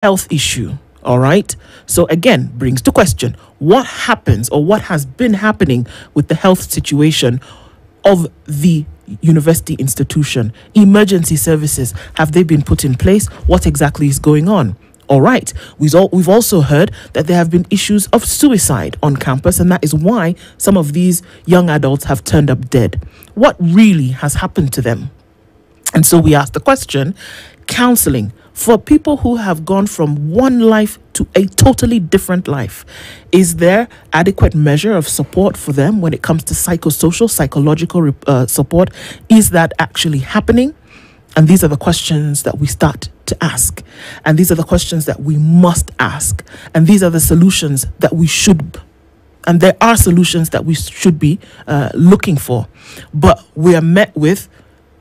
health issue. All right. So again, brings to question what happens or what has been happening with the health situation of the university institution. Emergency services, have they been put in place? What exactly is going on? All right. We've also heard that there have been issues of suicide on campus, and that is why some of these young adults have turned up dead. What really has happened to them? And so we asked the question, counseling for people who have gone from one life to a totally different life. Is there adequate measure of support for them when it comes to psychosocial, psychological support? Is that actually happening? And these are the questions that we start to ask. And these are the questions that we must ask. And these are the solutions that we should, and there are solutions that we should be looking for. But we are met with,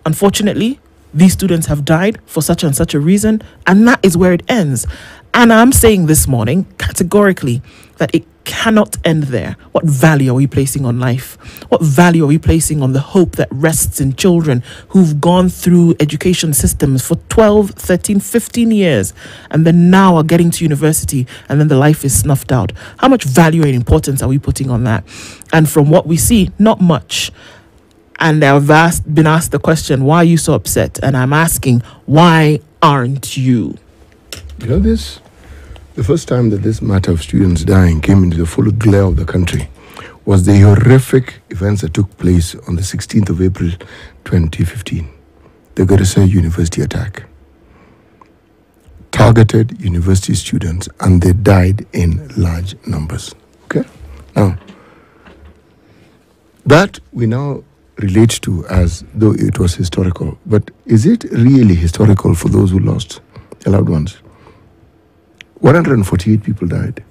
unfortunately, these students have died for such and such a reason, and that is where it ends. And I'm saying this morning, categorically, that it cannot end there. What value are we placing on life? What value are we placing on the hope that rests in children who've gone through education systems for 12, 13, 15 years, and then now are getting to university, and then the life is snuffed out? How much value and importance are we putting on that? And from what we see, not much. And I've been asked the question, why are you so upset? And I'm asking, why aren't you? You know this? The first time that this matter of students dying came into the full glare of the country was the horrific events that took place on the 16th of April, 2015. The Garissa University attack. Targeted university students, and they died in large numbers. Okay? Now, that we now relate to as though it was historical. But is it really historical for those who lost their loved ones? 148 people died.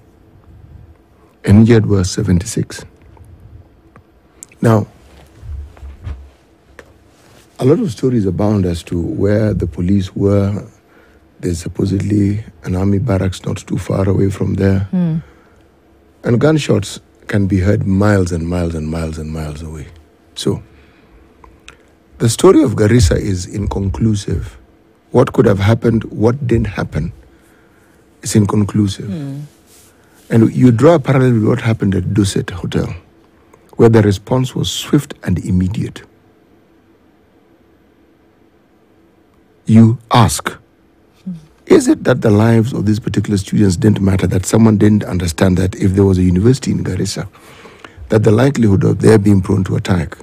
Injured were 76. Now, a lot of stories abound as to where the police were. There's supposedly an army barracks not too far away from there. And gunshots can be heard miles and miles and miles and miles away. So, the story of Garissa is inconclusive. What could have happened, what didn't happen, is inconclusive. And you draw a parallel with what happened at Dusit Hotel, where the response was swift and immediate. You ask, is it that the lives of these particular students didn't matter, that someone didn't understand that if there was a university in Garissa, that the likelihood of their being prone to attack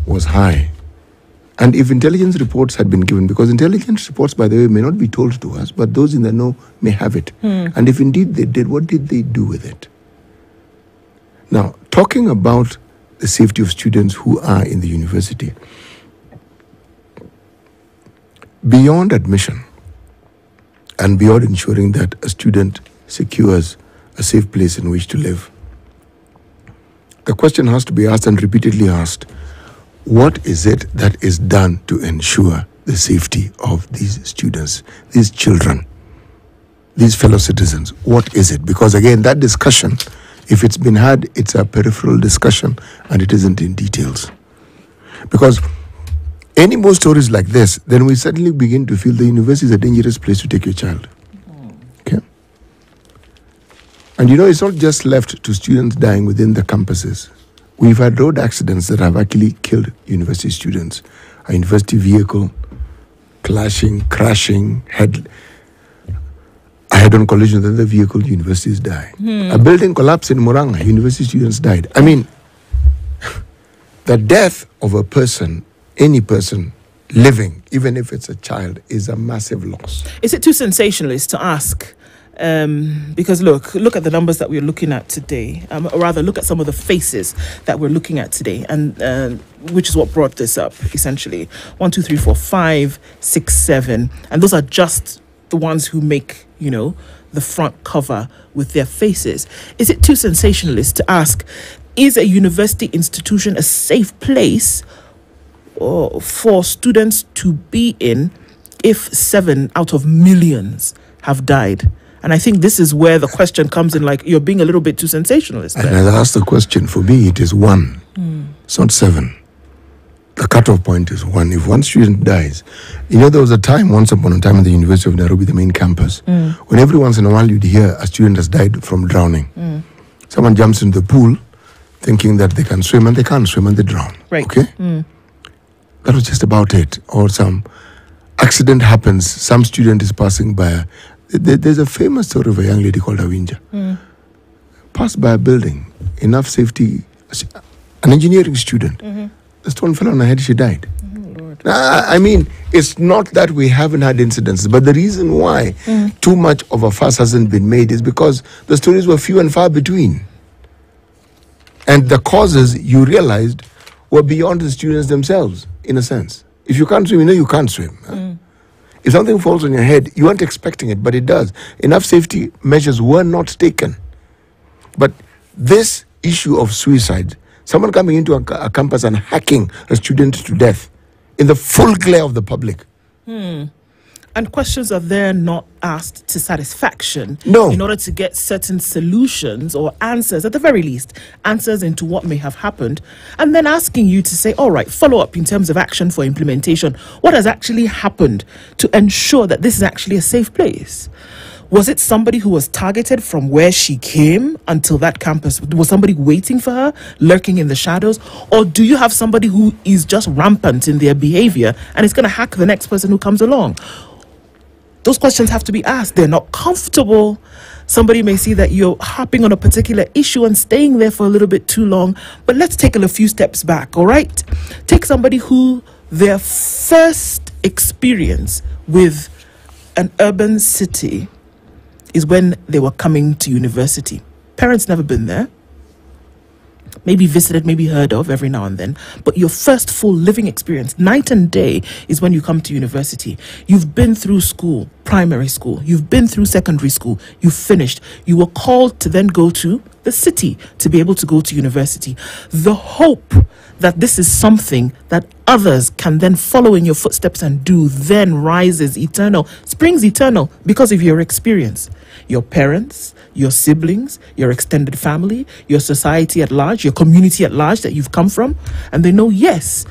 was high? And if intelligence reports had been given, because intelligence reports, by the way, may not be told to us, but those in the know may have it. And if indeed they did, what did they do with it? Now, talking about the safety of students who are in the university, beyond admission and beyond ensuring that a student secures a safe place in which to live, the question has to be asked and repeatedly asked, what is it that is done to ensure the safety of these students, these children, these fellow citizens? What is it? Because again, that discussion, if it's been had, it's a peripheral discussion and it isn't in details. Because any more stories like this, then we suddenly begin to feel the university is a dangerous place to take your child. Okay? And you know, it's not just left to students dying within the campuses. We've had road accidents that have actually killed university students. A university vehicle crashing, a head-on collision with another vehicle, universities die. A building collapsed in Moranga, university students died. I mean, the death of a person, any person living, even if it's a child, is a massive loss. Is it too sensationalist to ask? Because look at the numbers that we're looking at today, or rather look at some of the faces that we're looking at today, and which is what brought this up, essentially. 1, 2, 3, 4, 5, 6, 7, and those are just the ones who make, you know, the front cover with their faces. Is it too sensationalist to ask, is a university institution a safe place for students to be in if 7 out of millions have died? And I think this is where the question comes in, like, you're being a little bit too sensationalist there. And I asked the question, for me, it is 1. It's not 7. the cutoff point is 1. If one student dies, there was a time, once upon a time, at the University of Nairobi, the main campus, when every once in a while you'd hear a student has died from drowning. Someone jumps into the pool thinking that they can swim, and they can't swim, and they drown. Right. Okay? That was just about it. Or some accident happens, some student is passing by. There's a famous story of a young lady called Awinja. Passed by a building, enough safety, an engineering student. The stone fell on her head, she died. Lord. I mean, it's not that we haven't had incidences, but the reason why too much of a fuss hasn't been made is because the stories were few and far between. And the causes, you realized, were beyond the students themselves, in a sense. If you can't swim, you can't swim. If something falls on your head, you weren't expecting it, but it does. Enough safety measures were not taken. But this issue of suicide, someone coming into a campus and hacking a student to death in the full glare of the public. And questions are there not asked to satisfaction. No. In order to get certain solutions or answers, at the very least, answers into what may have happened. And then asking you to say, all right, follow up in terms of action for implementation. What has actually happened to ensure that this is actually a safe place? Was it somebody who was targeted from where she came until that campus? Was somebody waiting for her, lurking in the shadows? Or do you have somebody who is just rampant in their behavior and is going to hack the next person who comes along? Those questions have to be asked. They're not comfortable. Somebody may see that you're harping on a particular issue and staying there for a little bit too long. But let's take a few steps back, all right? Take somebody who their first experience with an urban city is when they were coming to university. Parents never been there. Maybe visited, maybe heard of every now and then. But your first full living experience, night and day, is when you come to university. You've been through school, primary school. You've been through secondary school. You've finished. You were called to then go to the city to be able to go to university. The hope that this is something that others can then follow in your footsteps and do then rises eternal, springs eternal because of your experience. Your parents, your siblings, your extended family, your society at large, your community at large that you've come from, and they know, yes,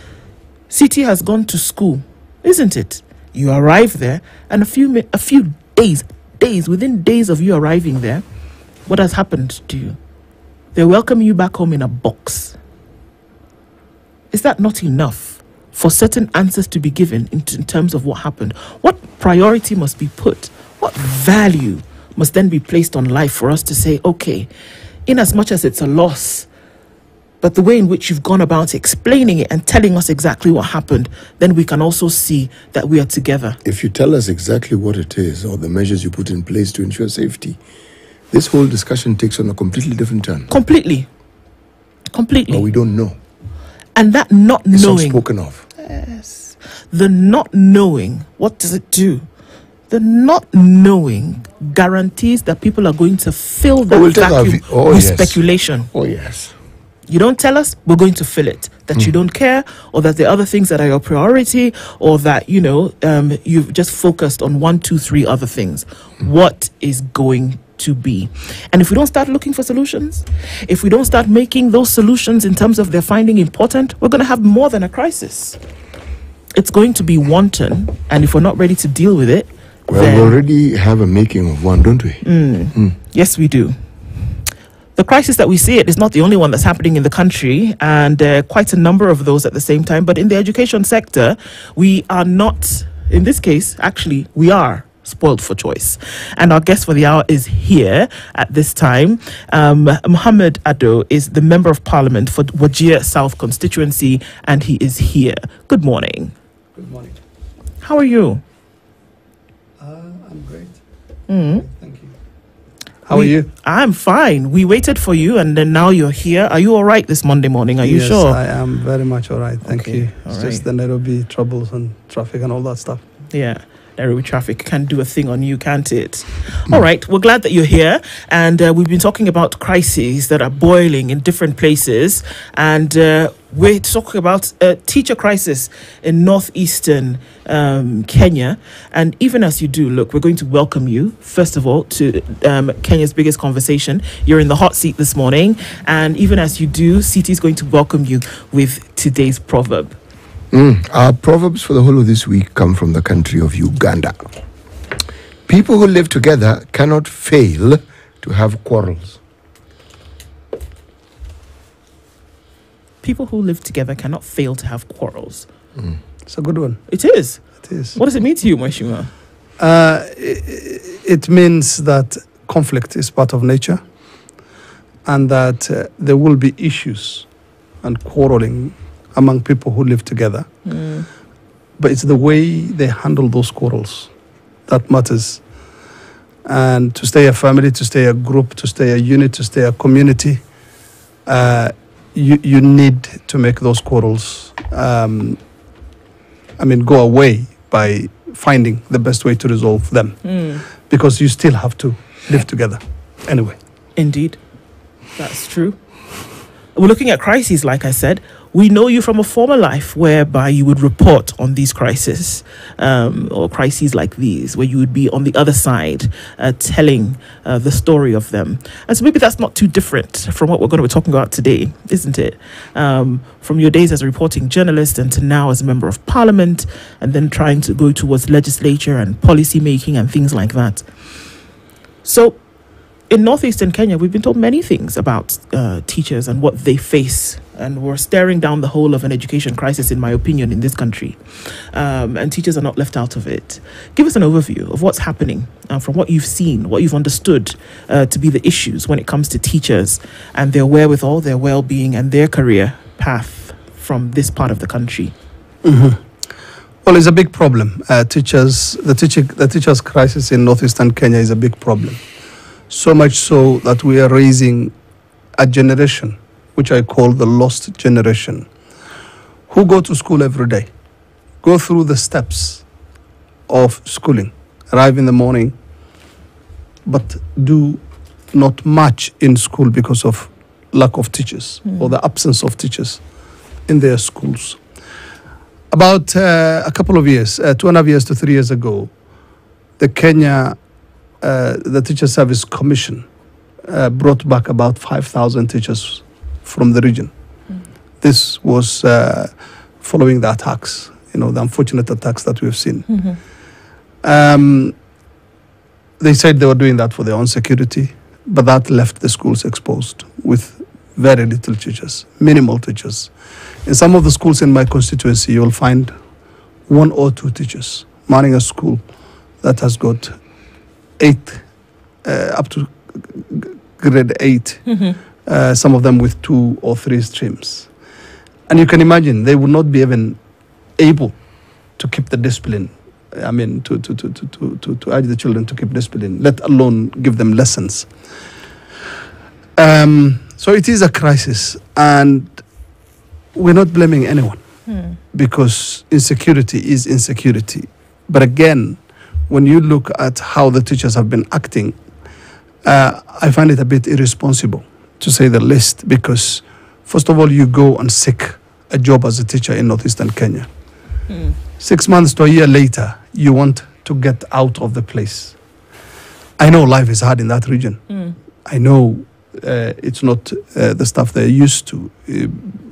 CT has gone to school, isn't it? You arrive there, and a few days, within days of you arriving there, what has happened to you? They welcome you back home in a box. Is that not enough for certain answers to be given in terms of what happened? What priority must be put? What value must then be placed on life for us to say, okay, in as much as it's a loss, but the way in which you've gone about explaining it and telling us exactly what happened, then we can also see that we are together. If you tell us exactly what it is or the measures you put in place to ensure safety, this whole discussion takes on a completely different turn. Completely. But we don't know. And that not It's knowing. unspoken of. Yes. The not knowing, what does it do? The not knowing guarantees that people are going to fill that vacuum with speculation. Oh, yes. You don't tell us, we're going to fill it. That you don't care, or that there are other things that are your priority, or that, you've just focused on 1, 2, 3 other things. What is going to be? And if we don't start looking for solutions, if we don't start making those solutions in terms of their finding important, we're going to have more than a crisis. It's going to be wanton, and if we're not ready to deal with it, well, we already have a making of one, don't we? Yes, we do. The crisis that we see it is not the only one that's happening in the country, and quite a number of those at the same time. But in the education sector, we are not, in this case, actually, we are spoiled for choice. And our guest for the hour is here at this time. Mohammed Adow is the Member of Parliament for Wajir South constituency, and he is here. Good morning. Good morning. How are you? I'm great. Thank you. How are you? I'm fine. We waited for you, and then now you're here. Are you all right this Monday morning? Are you sure? Yes, I am very much all right. Thank you. It's All just right. the Nairobi troubles and traffic and all that stuff. Yeah. Nairobi traffic can do a thing on you, can't it? All right. We're glad that you're here. And we've been talking about crises that are boiling in different places. And we're talking about a teacher crisis in northeastern Kenya. And even as you do, look, we're going to welcome you, first of all, to Kenya's biggest conversation. You're in the hot seat this morning. And even as you do, CT is going to welcome you with today's proverb. Our proverbs for the whole of this week come from the country of Uganda. People who live together cannot fail to have quarrels. People who live together cannot fail to have quarrels. It's a good one. It is. It is. What does it mean to you, Mweshima? It means that conflict is part of nature, and that there will be issues and quarreling among people who live together. But it's the way they handle those quarrels that matters. And to stay a family, to stay a group, to stay a unit, to stay a community, you need to make those quarrels go away by finding the best way to resolve them. Because you still have to live together anyway. Indeed. That's true. We're looking at crises, like I said. We know you from a former life whereby you would report on these crises, or crises like these, where you would be on the other side telling the story of them. And so maybe that's not too different from what we're going to be talking about today, isn't it? From your days as a reporting journalist and to now as a member of parliament, and then trying to go towards legislature and policy making and things like that. So in northeastern Kenya, we've been told many things about teachers and what they face. And we're staring down the whole of an education crisis, in my opinion, in this country. And teachers are not left out of it. Give us an overview of what's happening from what you've seen, what you've understood to be the issues when it comes to teachers and their wherewithal, their well-being and their career path from this part of the country. Well, it's a big problem. The teachers' crisis in northeastern Kenya is a big problem. So much so that we are raising a generation, which I call the lost generation, who go to school every day, go through the steps of schooling, arrive in the morning, but do not much in school because of lack of teachers or the absence of teachers in their schools. About a couple of years, 2.5 years to 3 years ago, the Teacher Service Commission brought back about 5,000 teachers from the region. This was following the attacks, the unfortunate attacks that we've seen. They said they were doing that for their own security, but that left the schools exposed with very little teachers, minimal teachers. In some of the schools in my constituency, you'll find 1 or 2 teachers manning a school that has got 8 up to grade 8, some of them with 2 or 3 streams. And you can imagine they would not be even able to keep the discipline. I mean, to urge the children to keep discipline, let alone give them lessons. So it is a crisis, and we're not blaming anyone because insecurity is insecurity. But again, when you look at how the teachers have been acting, I find it a bit irresponsible, to say the least, because first of all, you go and seek a job as a teacher in northeastern Kenya. 6 months to a year later, you want to get out of the place. I know life is hard in that region. I know it's not the stuff they're used to.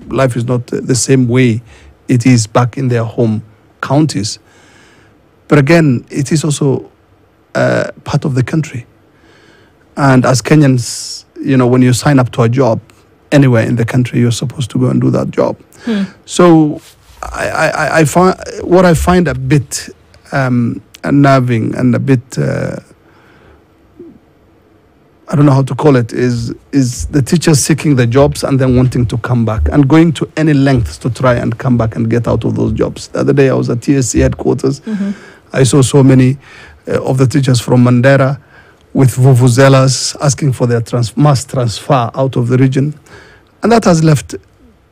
Life is not the same way it is back in their home counties. But again, it is also part of the country. And as Kenyans, when you sign up to a job anywhere in the country, you're supposed to go and do that job. So I find a bit unnerving and a bit, I don't know how to call it, is the teachers seeking the jobs and then wanting to come back and going to any lengths to try and come back and get out of those jobs. The other day I was at TSC headquarters. I saw so many of the teachers from Mandera with vuvuzelas asking for their mass transfer out of the region. And that has left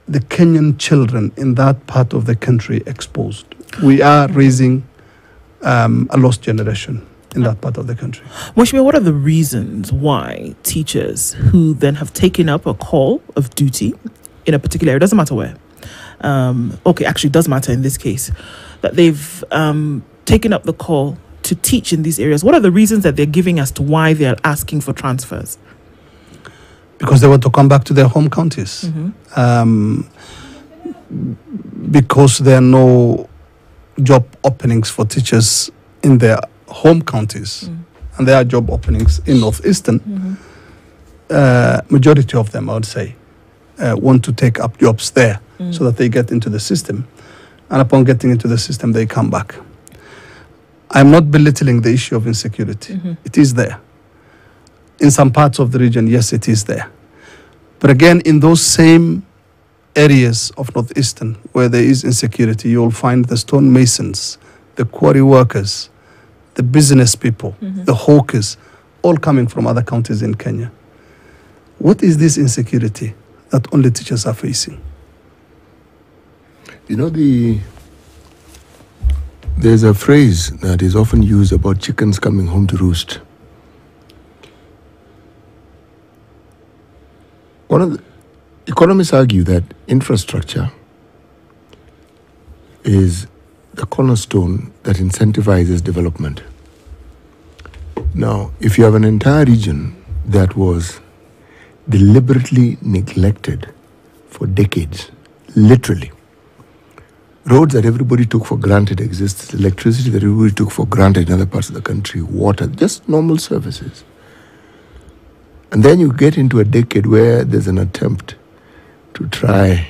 the Kenyan children in that part of the country exposed. We are raising a lost generation in that part of the country. Mweshima, what are the reasons why teachers who then have taken up a call of duty in a particular area, doesn't matter where, actually it does matter in this case, that they've taken up the call to teach in these areas, what are the reasons that they're giving as to why they're asking for transfers? Because they want to come back to their home counties. because there are no job openings for teachers in their home counties, and there are job openings in Northeastern, majority of them, I would say, want to take up jobs there so that they get into the system. And upon getting into the system, they come back. I'm not belittling the issue of insecurity. It is there. In some parts of the region, yes, it is there. But again, in those same areas of Northeastern where there is insecurity, you'll find the stonemasons, the quarry workers, the business people, the hawkers, all coming from other counties in Kenya. What is this insecurity that only teachers are facing? You know, there's a phrase that is often used about chickens coming home to roost. One of the economists argue that infrastructure is the cornerstone that incentivizes development. Now, if you have an entire region that was deliberately neglected for decades, literally, roads that everybody took for granted existed, electricity that everybody took for granted in other parts of the country, water, just normal services. And then you get into a decade where there's an attempt to try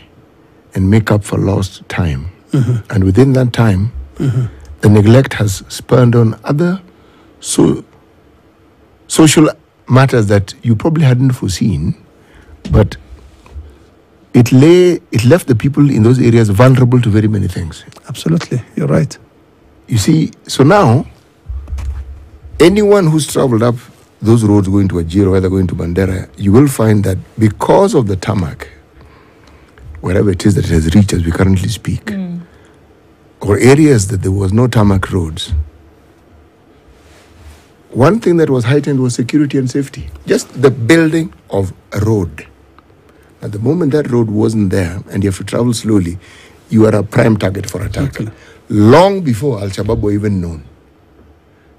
and make up for lost time. And within that time, the neglect has spurned on other social matters that you probably hadn't foreseen, but it left the people in those areas vulnerable to very many things. Absolutely, you're right. You see, so now, anyone who's traveled up those roads going to Wajir or either going to Bandera, you will find that because of the tarmac, wherever it is that it has reached as we currently speak, or areas that there was no tarmac roads, one thing that was heightened was security and safety. Just the building of a road. At the moment that road wasn't there and you have to travel slowly, you are a prime target for attack. Long before Al-Shabaab were even known.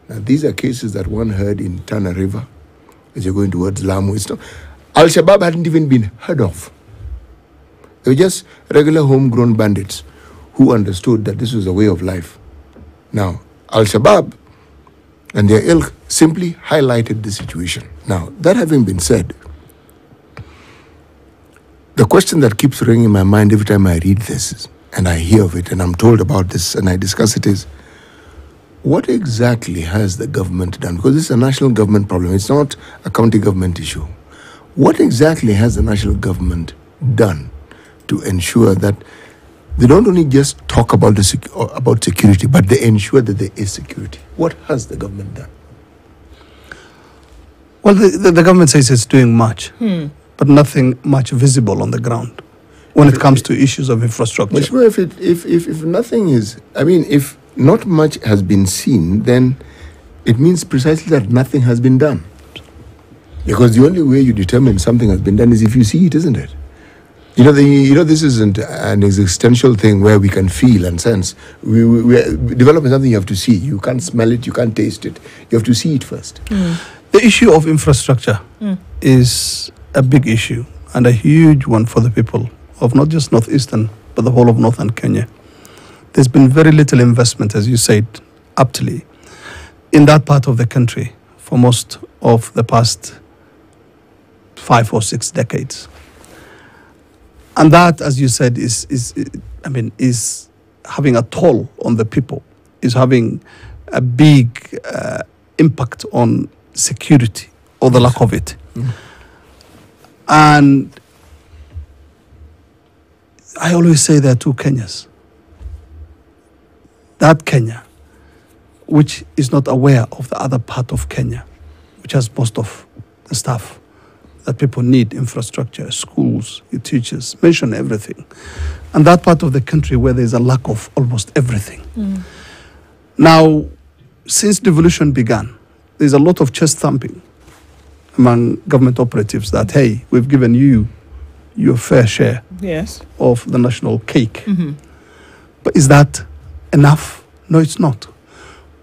Now, these are cases that one heard in Tana River as you're going towards Lamu. Al-Shabaab hadn't even been heard of. They were just regular homegrown bandits who understood that this was a way of life. Now, Al-Shabaab and their ilk simply highlighted the situation. Now, that having been said, the question that keeps ringing in my mind every time I read this and I hear of it and I'm told about this and I discuss it is, what exactly has the government done? Because this is a national government problem. It's not a county government issue. What exactly has the national government done to ensure that they don't only just talk about about security, but they ensure that there is security? What has the government done? Well, the government says it's doing much, but nothing much visible on the ground when it comes to issues of infrastructure. Much more if nothing is, I mean, if not much has been seen, then it means precisely that nothing has been done. Because the only way you determine something has been done is if you see it, isn't it? You know, this isn't an existential thing where we can feel and sense. We're developing something you have to see. You can't smell it, you can't taste it. You have to see it first. The issue of infrastructure is a big issue and a huge one for the people of not just Northeastern, but the whole of Northern Kenya. There's been very little investment, as you said, aptly, in that part of the country for most of the past 5 or 6 decades. And that, as you said, is having a toll on the people, is having a big impact on security or the lack of it. And I always say there are two Kenyas. That Kenya, which is not aware of the other part of Kenya, which has most of the stuff that people need, infrastructure, schools, teachers, mention everything. And that part of the country where there's a lack of almost everything. Now, since devolution began, there's a lot of chest thumping among government operatives that, hey, we've given you your fair share of the national cake. But is that enough? No, it's not.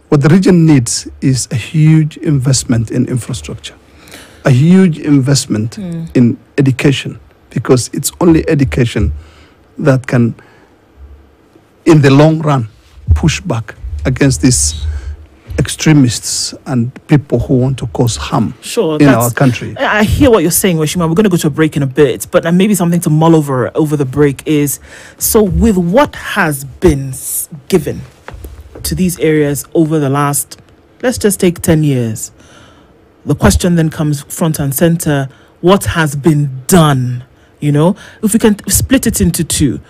What the region needs is a huge investment in infrastructure, a huge investment in education, because it's only education that can in the long run, push back against these extremists and people who want to cause harm in our country. I hear what you're saying, Washima. We're going to go to a break in a bit, but maybe something to mull over the break is, so with what has been given to these areas over the last, let's just take 10 years, the question then comes front and center, what has been done? You know, if we can split it into two,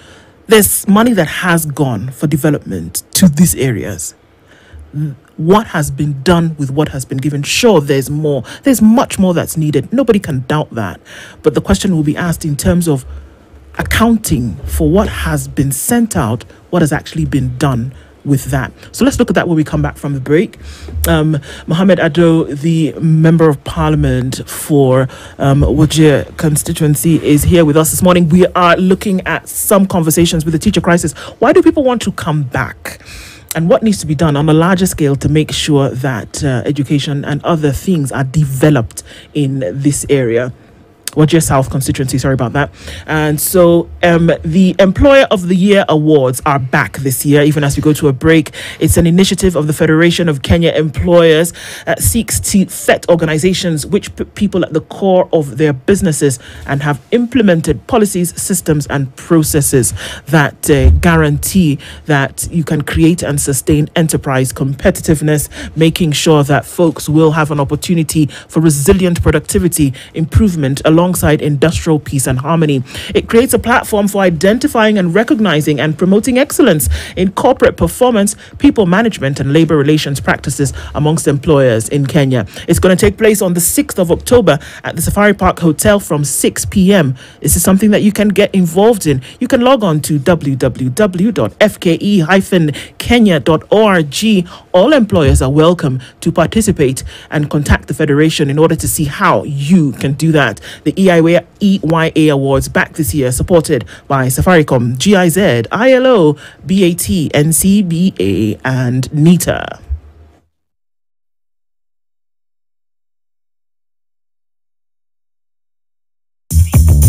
there's money that has gone for development to these areas. What has been done with what has been given? Sure, there's more. There's much more that's needed. Nobody can doubt that. But the question will be asked in terms of accounting for what has been sent out, what has actually been done with that. So let's look at that when we come back from the break. Mohammed Adow, the Member of Parliament for Wajir constituency, is here with us this morning. We are looking at some conversations with the teacher crisis. Why do people want to come back? And what needs to be done on a larger scale to make sure that education and other things are developed in this area? Wajir South constituency, sorry about that. And so the Employer of the Year Awards are back this year, even as we go to a break. It's an initiative of the Federation of Kenya Employers that seeks to set organizations which put people at the core of their businesses and have implemented policies, systems, and processes that guarantee that you can create and sustain enterprise competitiveness, making sure that folks will have an opportunity for resilient productivity, improvement, alongside industrial peace and harmony. It creates a platform for identifying and recognizing and promoting excellence in corporate performance, people management, and labor relations practices amongst employers in Kenya. It's going to take place on the 6th of October at the Safari Park Hotel from 6 p.m. This is something that you can get involved in. You can log on to www.fke-kenya.org. All employers are welcome to participate and contact the Federation in order to see how you can do that. The EYA Awards back this year, supported by Safaricom, GIZ, ILO, BAT, NCBA, and NITA.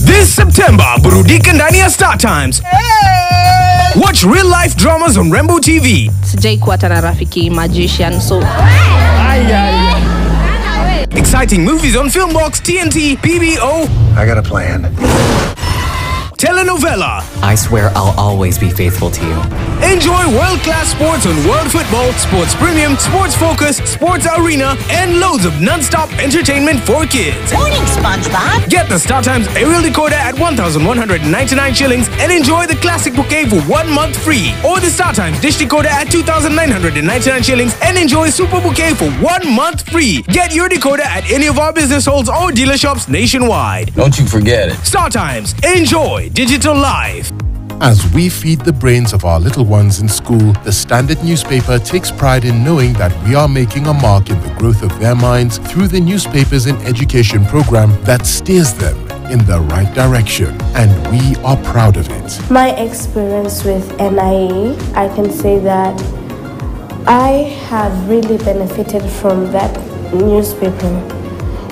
This September, burudika ndani ya Star Times. Watch real-life dramas on Rainbow TV. Sijai kuwa tana rafiki magician, so Exciting movies on Filmbox, TNT, PBO. I got a plan. Telenovela. I swear I'll always be faithful to you. Enjoy world-class sports on World Football, Sports Premium, Sports Focus, Sports Arena, and loads of non-stop entertainment for kids. Morning, SpongeBob. Get the Star Times aerial decoder at 1,199 shillings and enjoy the classic bouquet for 1 month free. Or the Star Times dish decoder at 2,999 shillings and enjoy super bouquet for 1 month free. Get your decoder at any of our business halls or dealer shops nationwide. Don't you forget it. Star Times. Enjoy digital life. As we feed the brains of our little ones in school, the Standard newspaper takes pride in knowing that we are making a mark in the growth of their minds through the newspapers in education program that steers them in the right direction. And we are proud of it. My experience with NIE, I can say that I have really benefited from that newspaper.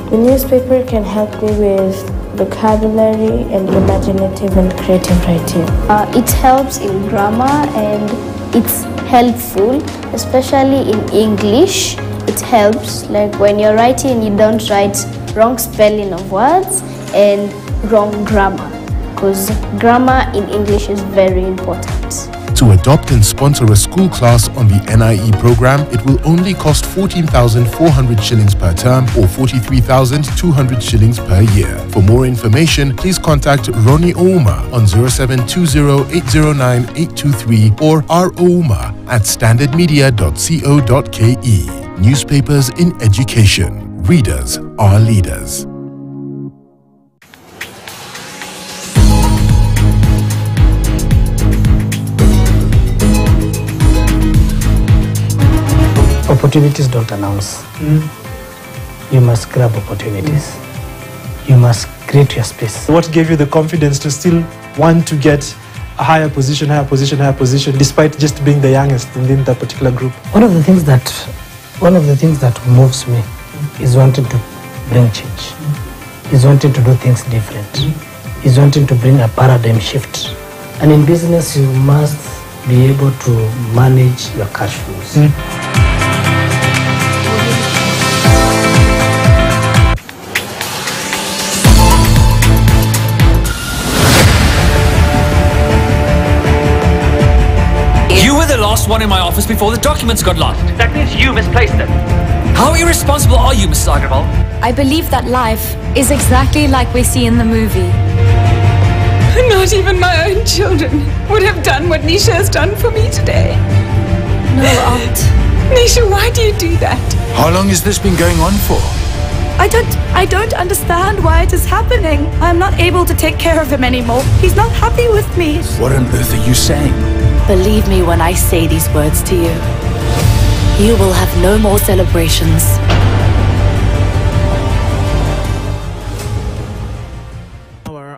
The newspaper can help me with vocabulary and imaginative and creative writing. It helps in grammar and it's helpful, especially in English. It helps, like when you're writing, you don't write wrong spelling of words and wrong grammar, because grammar in English is very important. To adopt and sponsor a school class on the NIE program, it will only cost 14,400 shillings per term or 43,200 shillings per year. For more information, please contact Ronnie Ouma on 0720-809-823 or rouma@standardmedia.co.ke. Newspapers in education. Readers are leaders. Opportunities don't announce. You must grab opportunities. You must create your space. What gave you the confidence to still want to get a higher position, despite just being the youngest within that particular group? One of the things that moves me is wanting to bring change. Is wanting to do things different. Is wanting to bring a paradigm shift. And in business, you must be able to manage your cash flows. You were the last one in my office before the documents got lost. That means you misplaced them. How irresponsible are you, Mrs. Agarwal? I believe that life is exactly like we see in the movie. Not even my own children would have done what Nisha has done for me today. No, Aunt. Nisha, why do you do that? How long has this been going on for? I don't understand why it is happening. I'm not able to take care of him anymore. He's not happy with me. What on earth are you saying? Believe me when I say these words to you. You will have no more celebrations.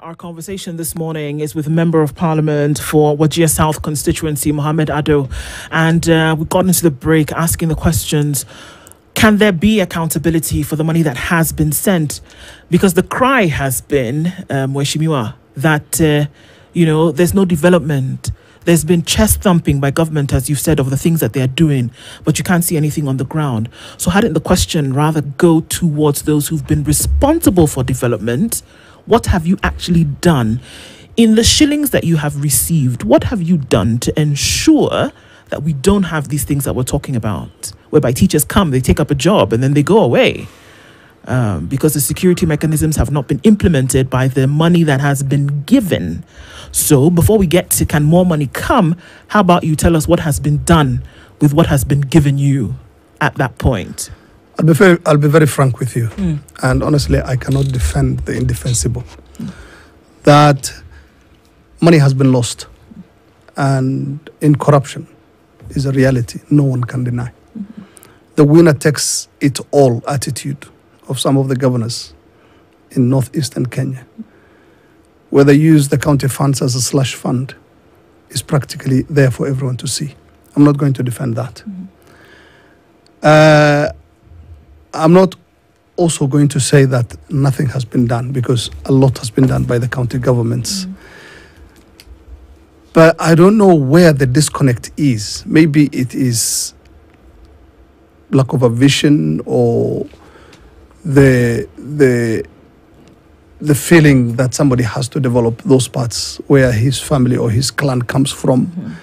Our conversation this morning is with Member of Parliament for Wajir South constituency, Mohammed Adow. And we got into the break asking the questions, can there be accountability for the money that has been sent? Because the cry has been, Mweshimiwa, that, there's no development. There's been chest thumping by government, as you've said, of the things that they're doing, but you can't see anything on the ground. So hadn't the question rather go towards those who've been responsible for development? What have you actually done? In the shillings that you have received, what have you done to ensure that we don't have these things that we're talking about, whereby teachers come, they take up a job, and then they go away? Because the security mechanisms have not been implemented by the money that has been given. So before we get to can more money come, how about you tell us what has been done with what has been given you at that point? I'll be very frank with you. And honestly, I cannot defend the indefensible. That money has been lost. And in corruption is a reality no one can deny. The winner takes it all attitude of some of the governors in northeastern Kenya, where they use the county funds as a slush fund, is practically there for everyone to see. I'm not going to defend that. I'm not also going to say that nothing has been done, because a lot has been done by the county governments. But I don't know where the disconnect is. Maybe it is lack of a vision, or the feeling that somebody has to develop those parts where his family or his clan comes from.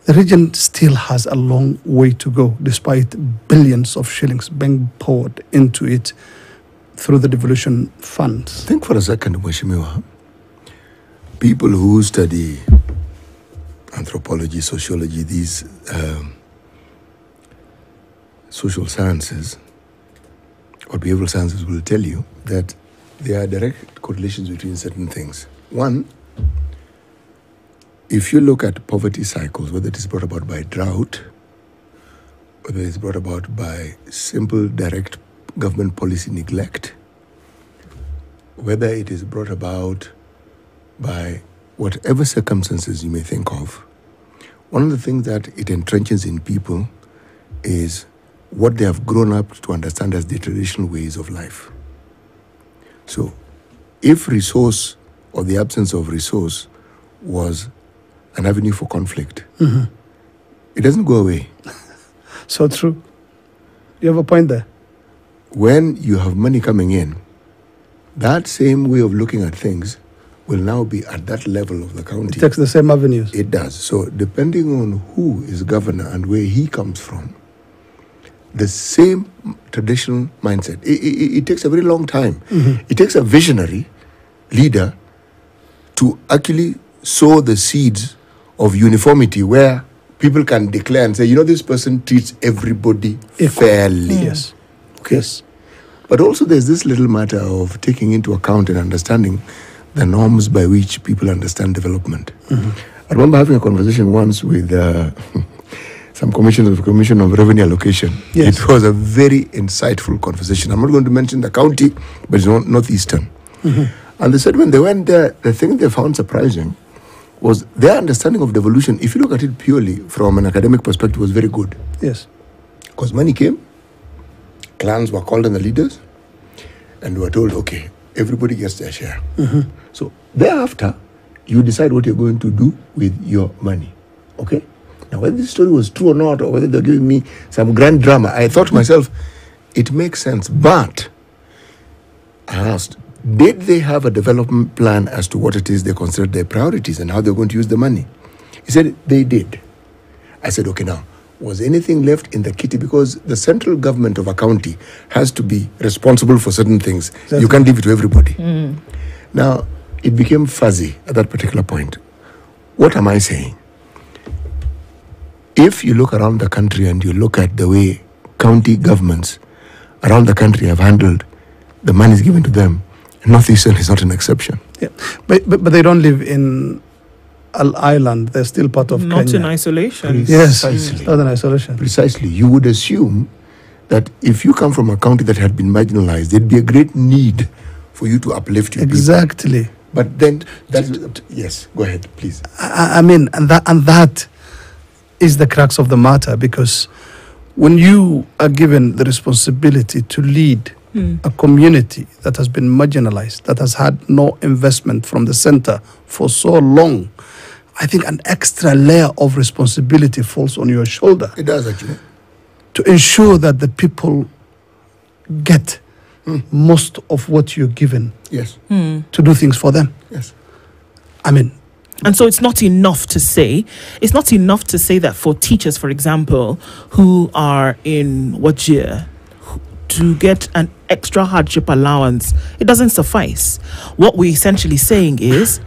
The region still has a long way to go, despite billions of shillings being poured into it through the devolution funds. Think for a second, Mweshimiwa. People who study anthropology, sociology, these social sciences or behavioral sciences will tell you that there are direct correlations between certain things. One, if you look at poverty cycles, whether it is brought about by drought, whether it's brought about by simple direct government policy neglect, whether it is brought about by whatever circumstances you may think of, one of the things that it entrenches in people is what they have grown up to understand as the traditional ways of life. So, if resource or the absence of resource was an avenue for conflict, it doesn't go away. So true. You have a point there. When you have money coming in, that same way of looking at things will now be at that level of the county. It takes the same avenues. It does. So depending on who is governor and where he comes from, the same traditional mindset. It takes a very long time. It takes a visionary leader to actually sow the seeds of uniformity where people can declare and say, this person treats everybody fairly. Yes. Okay. Yes. But also there's this little matter of taking into account and understanding the norms by which people understand development. I remember having a conversation once with some commissioners of the Commission of Revenue Allocation. Yes. It was a very insightful conversation. I'm not going to mention the county, but it's northeastern. And they said when they went there, the thing they found surprising was their understanding of devolution, if you look at it purely from an academic perspective, was very good. Yes. Because money came, clans were called on the leaders, and we were told, okay, everybody gets their share. So thereafter, you decide what you're going to do with your money. Okay? Now, whether this story was true or not, or whether they're giving me some grand drama, I thought to myself, it makes sense. But I asked, did they have a development plan as to what it is they considered their priorities and how they're going to use the money? He said they did. I said, okay, now, was anything left in the kitty? Because the central government of a county has to be responsible for certain things. Exactly. You can't leave it to everybody. Now, it became fuzzy at that particular point. What am I saying? If you look around the country and you look at the way county governments around the country have handled the monies given to them, Northeastern is not an exception. Yeah. But they don't live in an island. They're still part of Kenya. Not in isolation. Yes, Precisely. not in isolation. Precisely. You would assume that if you come from a county that had been marginalized, there'd be a great need for you to uplift your Exactly. people. But then, yes, go ahead, please. I mean, and that is the crux of the matter, because when you are given the responsibility to lead a community that has been marginalized, that has had no investment from the center for so long, I think an extra layer of responsibility falls on your shoulder. It does, actually. To ensure that the people get most of what you're given. Yes. To do things for them. Yes. I mean, and so it's not enough to say that for teachers, for example, who are in Wajir, to get an extra hardship allowance, it doesn't suffice. What we're essentially saying is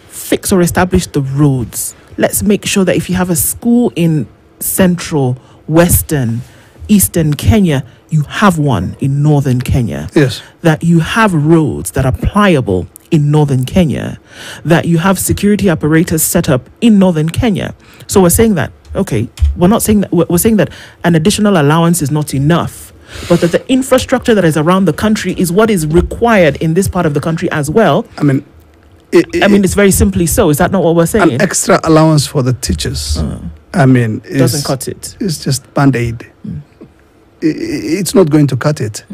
fix or establish the roads. Let's make sure that if you have a school in central, western, eastern Kenya, you have one in northern Kenya. Yes. That you have roads that are pliable in northern Kenya, that you have security apparatus set up in northern Kenya. So we're saying that, okay, we're saying that an additional allowance is not enough, but that the infrastructure that is around the country is what is required in this part of the country as well. I mean, it's very simply so. Is that not what we're saying? An extra allowance for the teachers, I mean, doesn't cut it. It's just band-aid. It's not going to cut it.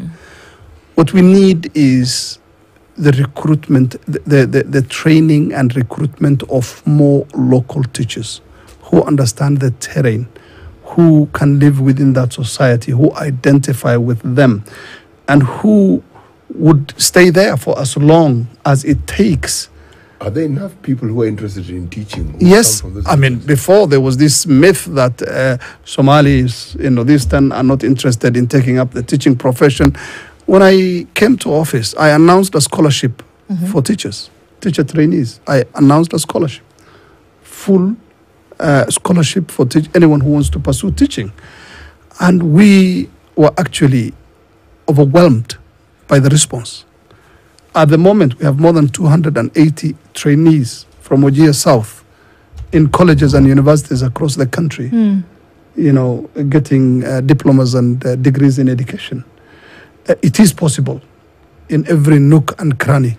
What we need is the recruitment, the training and recruitment of more local teachers who understand the terrain, who can live within that society, who identify with them, and who would stay there for as long as it takes. Are there enough people who are interested in teaching? Yes. I mean, before there was this myth that Somalis in Northeastern are not interested in taking up the teaching profession. When I came to office, I announced a scholarship for teachers, teacher trainees. I announced a scholarship, full scholarship for anyone who wants to pursue teaching. And we were actually overwhelmed by the response. At the moment, we have more than 280 trainees from Wajir South in colleges and universities across the country, you know, getting diplomas and degrees in education. It is possible in every nook and cranny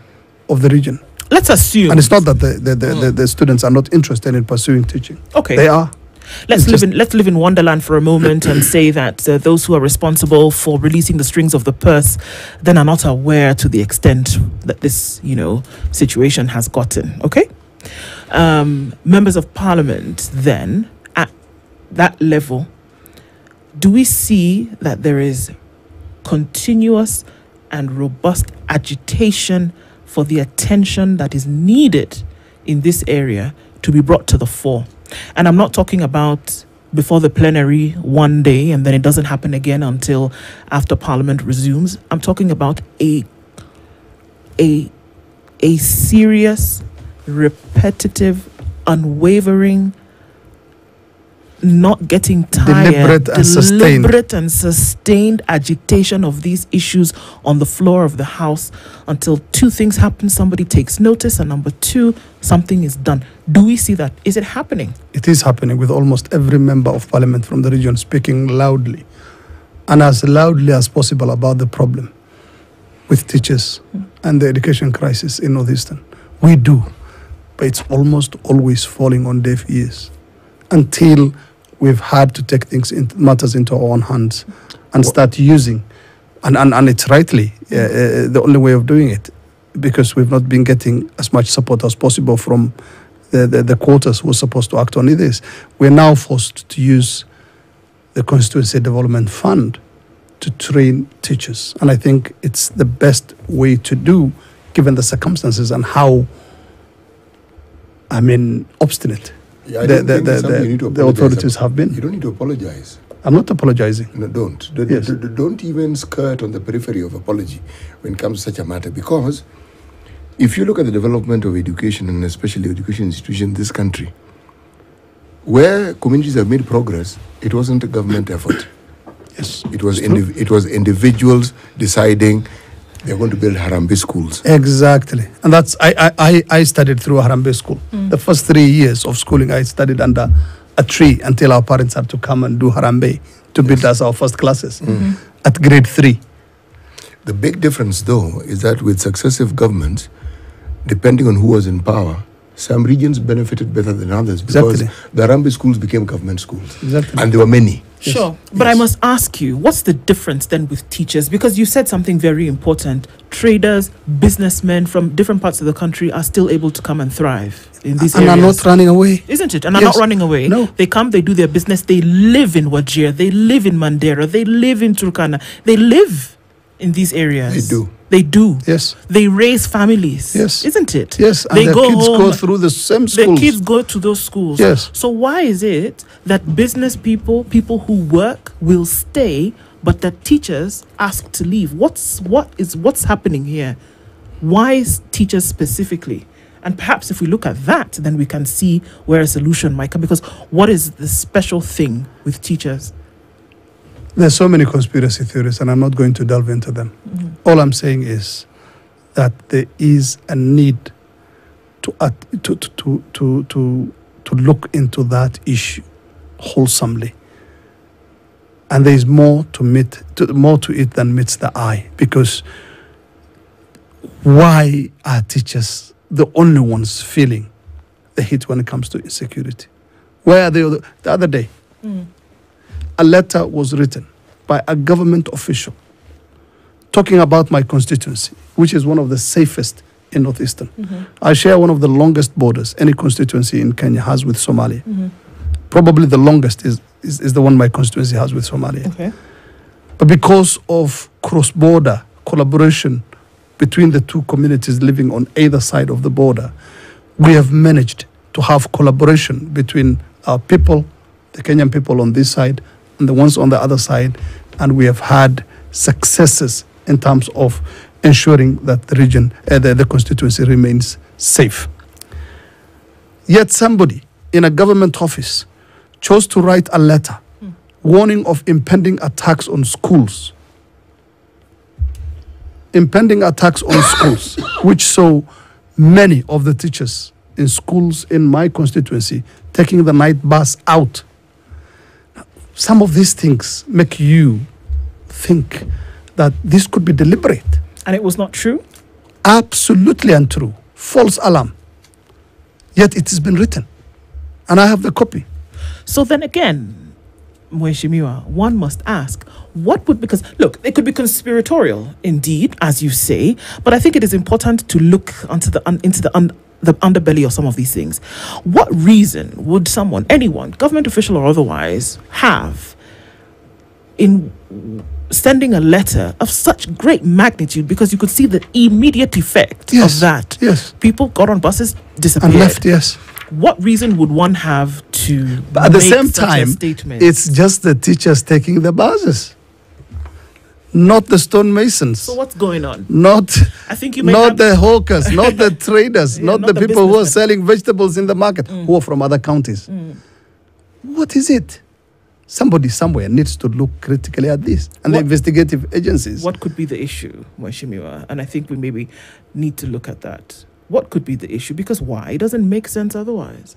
of the region. Let's assume. And it's not that the students are not interested in pursuing teaching. Okay. They are. Let's live in Wonderland for a moment and say that those who are responsible for releasing the strings of the purse then are not aware to the extent that this, situation has gotten. Okay, members of parliament then at that level, do we see that there is continuous and robust agitation for the attention that is needed in this area to be brought to the fore? And I'm not talking about before the plenary one day and then it doesn't happen again until after Parliament resumes. I'm talking about a serious, repetitive, unwavering, not getting tired, deliberate and sustained agitation of these issues on the floor of the House until two things happen. Somebody takes notice, and number two, something is done. Do we see that? Is it happening? It is happening, with almost every member of parliament from the region speaking loudly and as loudly as possible about the problem with teachers and the education crisis in Northeastern. We do, but it's almost always falling on deaf ears until we've had to take matters into our own hands and start using, and it's rightly the only way of doing it, because we've not been getting as much support as possible from the quarters was supposed to act on this. We're now forced to use the Constituency Development Fund to train teachers. And I think it's the best way to do, given the circumstances and how, obstinate the authorities have been. You don't need to apologize. I'm not apologizing. No, don't. Yes. Don't even skirt on the periphery of apology when it comes to such a matter. Because if you look at the development of education, and especially education institutions in this country, where communities have made progress, it wasn't a government effort. Yes. It was individuals deciding they're going to build Harambee schools. Exactly. And that's, I studied through a Harambee school. The first 3 years of schooling, I studied under a tree until our parents had to come and do Harambee to build us our first classes at grade 3. The big difference, though, is that with successive governments, depending on who was in power, some regions benefited better than others because the Harambee schools became government schools. Exactly. And there were many. Sure. But I must ask you, what's the difference then with teachers? Because you said something very important. Traders, businessmen from different parts of the country are still able to come and thrive in these areas. And are not running away. Isn't it? And are not running away. No. They come, they do their business. They live in Wajir. They live in Mandera. They live in Turkana. They live in these areas. They do. They do. Yes. They raise families. Yes. Isn't it? Yes. And they their go kids home, go through the same schools. their kids go to those schools. Yes. So why is it that business people, people who work, will stay, but that teachers ask to leave? What's happening here? Why is teachers specifically? And perhaps if we look at that, then we can see where a solution might come. Because what is the special thing with teachers? There's so many conspiracy theories, and I'm not going to delve into them. All I'm saying is that there is a need to look into that issue wholesomely, and there is more to it than meets the eye. Because why are teachers the only ones feeling the hit when it comes to insecurity? Where are they? The other day, a letter was written by a government official talking about my constituency, which is one of the safest in Northeastern. I share one of the longest borders any constituency in Kenya has with Somalia. Probably the longest is the one my constituency has with Somalia. Okay. But because of cross-border collaboration between the two communities living on either side of the border, we have managed to have collaboration between our people, the Kenyan people on this side, and the ones on the other side, and we have had successes in terms of ensuring that the region, the constituency remains safe. Yet somebody in a government office chose to write a letter warning of impending attacks on schools. Impending attacks on schools, which saw many of the teachers in schools in my constituency taking the night bus out. Some of these things make you think that this could be deliberate. And it was not true? Absolutely untrue. False alarm. Yet it has been written. And I have the copy. So then again, Mheshimiwa, one must ask, because look, it could be conspiratorial indeed, as you say, but I think it is important to look into the underbelly of some of these things. What reason would anyone, government official or otherwise, have in sending a letter of such great magnitude? Because you could see the immediate effect of that. Yes. People got on buses, disappeared. And left, yes. What reason would one have to But at the make same such a time, statement? it's just the teachers taking the buses, not the stonemasons. So what's going on? I think you not the hawkers, not the traders, not the the people who are businessmen. selling vegetables in the market, who are from other counties. What is it? Somebody somewhere needs to look critically at this, and the investigative agencies. What could be the issue, Mheshimiwa? And I think we maybe need to look at that. What could be the issue? Because why? It doesn't make sense otherwise.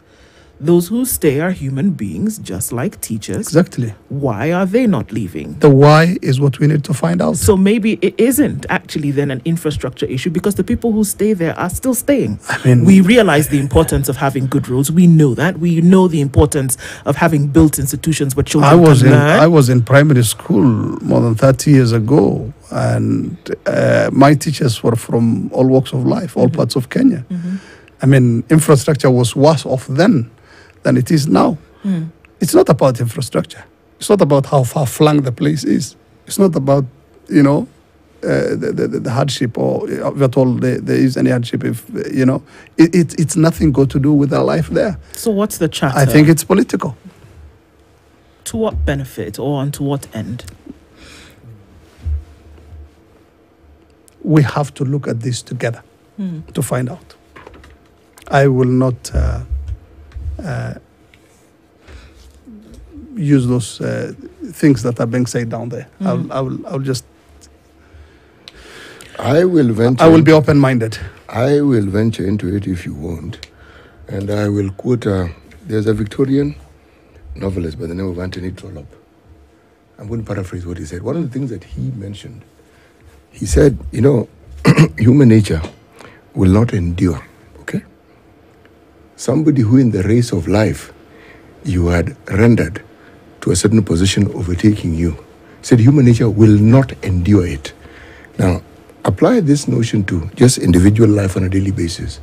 Those who stay are human beings, just like teachers. Exactly. Why are they not leaving? The why is what we need to find out. So maybe it isn't actually then an infrastructure issue, because the people who stay there are still staying. I mean, we realize the importance of having good roads. We know that. We know the importance of having built institutions where children can learn. I was in primary school more than 30 years ago, and my teachers were from all walks of life, all parts of Kenya. I mean, infrastructure was worse off then than it is now. It's not about infrastructure. It's not about how far-flung the place is. It's not about, you know, the hardship, or if at all there is any hardship. If you know, it's nothing got to do with our life there. So what's the chatter? I think it's political. To what benefit, or on to what end? We have to look at this together to find out. I will not use those things that are being said down there. I'll just. I will venture. I will be open-minded. I will venture into it if you won't, and I will quote. There's a Victorian novelist by the name of Anthony Trollope. I'm going to paraphrase what he said. One of the things that he mentioned, he said, you know, human nature will not endure. Okay, somebody who in the race of life you had rendered to a certain position overtaking you, said human nature will not endure it. Now, apply this notion to just individual life on a daily basis.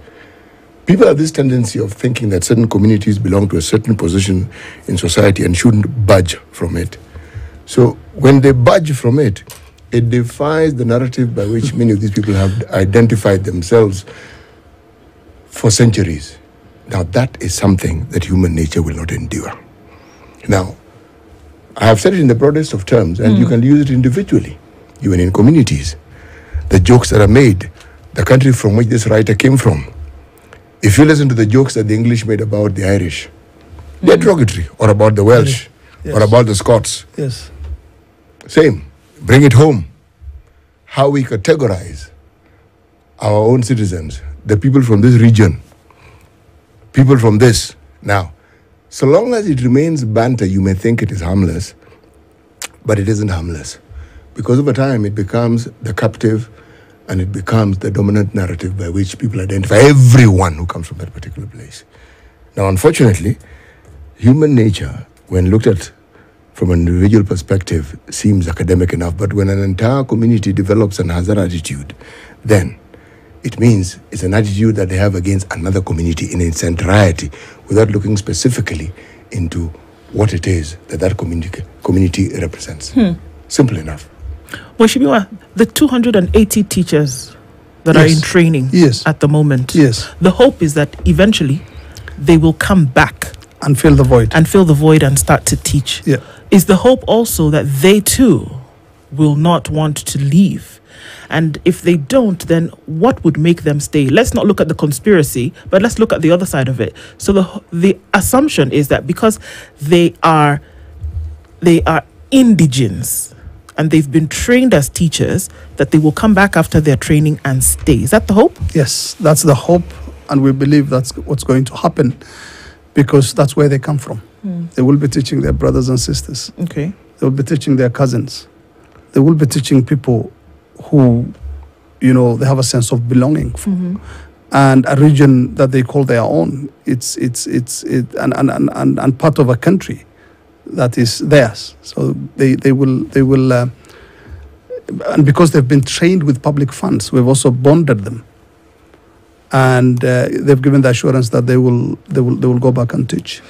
People have this tendency of thinking that certain communities belong to a certain position in society and shouldn't budge from it. So when they budge from it, it defies the narrative by which many of these people have identified themselves for centuries. Now that is something that human nature will not endure. Now, I have said it in the broadest of terms, and you can use it individually, even in communities. The jokes that are made, the country from which this writer came from. If you listen to the jokes that the English made about the Irish, they're derogatory, or about the Welsh, or about the Scots. Yes. Same. Bring it home. How we categorize our own citizens, the people from this region, people from this. Now, so long as it remains banter, you may think it is harmless, but it isn't harmless. Because over time, it becomes the captive, and it becomes the dominant narrative by which people identify everyone who comes from that particular place. Now, unfortunately, human nature, when looked at from an individual perspective, seems academic enough, but when an entire community develops and has that attitude, then it means it's an attitude that they have against another community in its entirety, without looking specifically into what it is that that community represents. Simple enough. Well, Shimiwa, the 280 teachers that are in training at the moment, the hope is that eventually they will come back and fill the void. And start to teach. Is the hope also that they too will not want to leave? And if they don't, then what would make them stay? Let's not look at the conspiracy, but let's look at the other side of it. So the assumption is that because they are indigens and they've been trained as teachers, that they will come back after their training and stay. Is that the hope? Yes, that's the hope, and we believe that's what's going to happen, because that's where they come from. They will be teaching their brothers and sisters. Okay. They will be teaching their cousins. They will be teaching people who, you know, they have a sense of belonging for, and a region that they call their own. It's part of a country that is theirs. So they will, and because they've been trained with public funds, we've also bonded them, and they've given the assurance that they will go back and teach.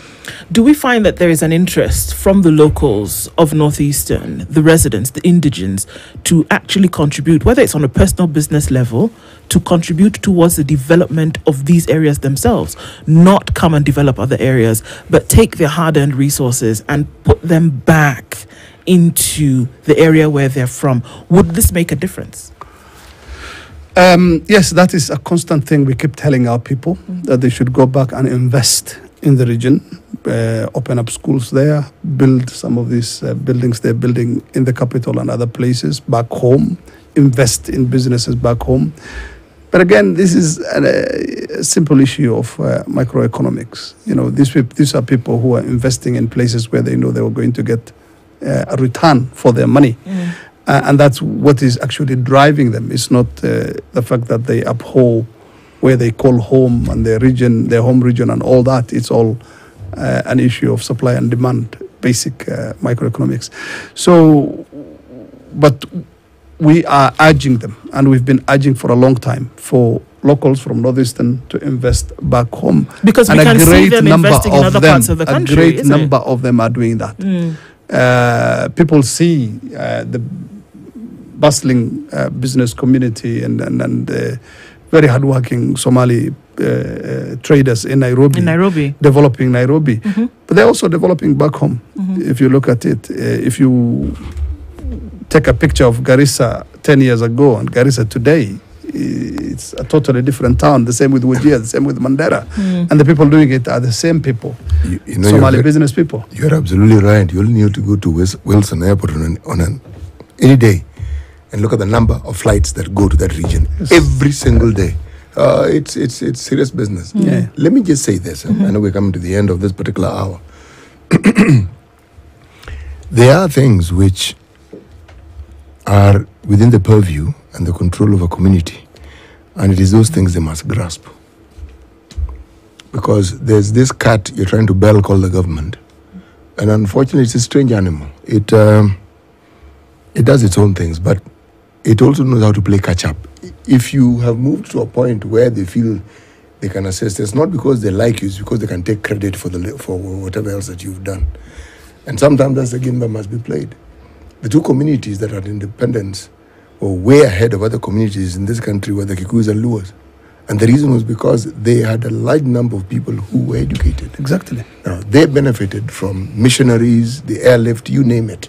Do we find that there is an interest from the locals of Northeastern, the residents, the indigens, to actually contribute, whether it's on a personal business level, to contribute towards the development of these areas themselves, not come and develop other areas, but take their hard-earned resources and put them back into the area where they're from? Would this make a difference? Yes, that is a constant thing we keep telling our people, that they should go back and invest in the region, open up schools there, build some of these buildings they're building in the capital and other places back home, invest in businesses back home. But again, this is a simple issue of microeconomics. You know, these are people who are investing in places where they know they were going to get a return for their money. And that's what is actually driving them. It's not the fact that they abhor where they call home and their region, their home region and all that. It's all an issue of supply and demand, basic microeconomics. So, but we are urging them, and we've been urging for a long time, for locals from Northeastern to invest back home. Because we can see them investing in other parts of the country. A great number of them are doing that. People see the bustling business community and very hardworking Somali traders in Nairobi. Developing Nairobi. But they're also developing back home. If you look at it, if you take a picture of Garissa 10 years ago and Garissa today, it's a totally different town. The same with Wajir, the same with Mandera. And the people doing it are the same people, you know, Somali business people. You're absolutely right. You only need to go to Wilson Airport on any day and look at the number of flights that go to that region every single day. It's serious business. Let me just say this. I know we're coming to the end of this particular hour. There are things which are within the purview and the control of a community, and it is those things they must grasp. Because there's this cat you're trying to bell called the government, and unfortunately it's a strange animal. It does its own things, but it also knows how to play catch up. If you have moved to a point where they feel they can assist, it's not because they like you, it's because they can take credit for whatever else that you've done. And sometimes that's the game that must be played. The two communities that are independent or way ahead of other communities in this country were the Kikuyus and Luos. And the reason was because they had a large number of people who were educated. Exactly. Now, they benefited from missionaries, the airlift, you name it.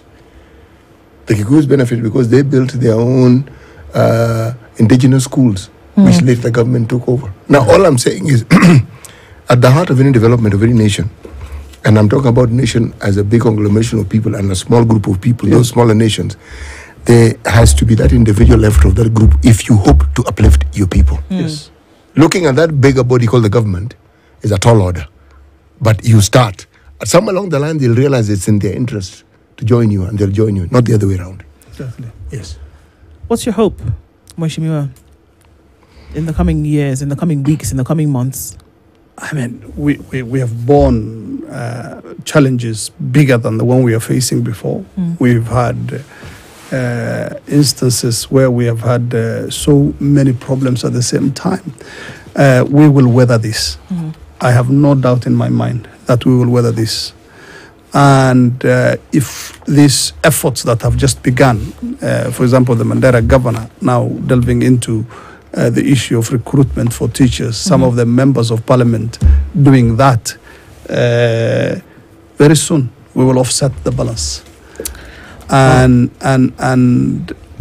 The Kikuyus benefited because they built their own indigenous schools, which later the government took over. Now, all I'm saying is, at the heart of any development of any nation, and I'm talking about nation as a big conglomeration of people and a small group of people, those smaller nations, there has to be that individual effort of that group if you hope to uplift your people. Yes. Looking at that bigger body called the government is a tall order. But you start. Somewhere along the line, they'll realize it's in their interest to join you, and they'll join you, not the other way around. Exactly. Yes. What's your hope, Mheshimiwa, in the coming years, in the coming weeks, in the coming months? I mean, we have borne challenges bigger than the one we are facing before. We've had instances where we have had so many problems at the same time. We will weather this. I have no doubt in my mind that we will weather this. And if these efforts that have just begun, for example, the Mandera governor now delving into the issue of recruitment for teachers, some of the members of parliament doing that, very soon we will offset the balance. And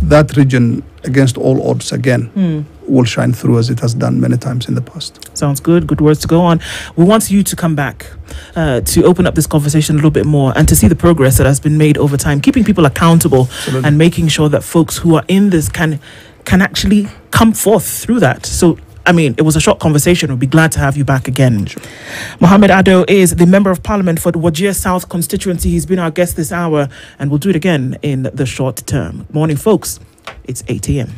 that region, against all odds again, will shine through as it has done many times in the past. Sounds good. Good words to go on. We want you to come back to open up this conversation a little bit more and to see the progress that has been made over time, keeping people accountable and making sure that folks who are in this can actually come forth through that. So, I mean, it was a short conversation. We'll be glad to have you back again. Sure. Mohammed Adow is the Member of Parliament for the Wajir South constituency. He's been our guest this hour, and we'll do it again in the short term. Morning, folks. It's 8 a.m.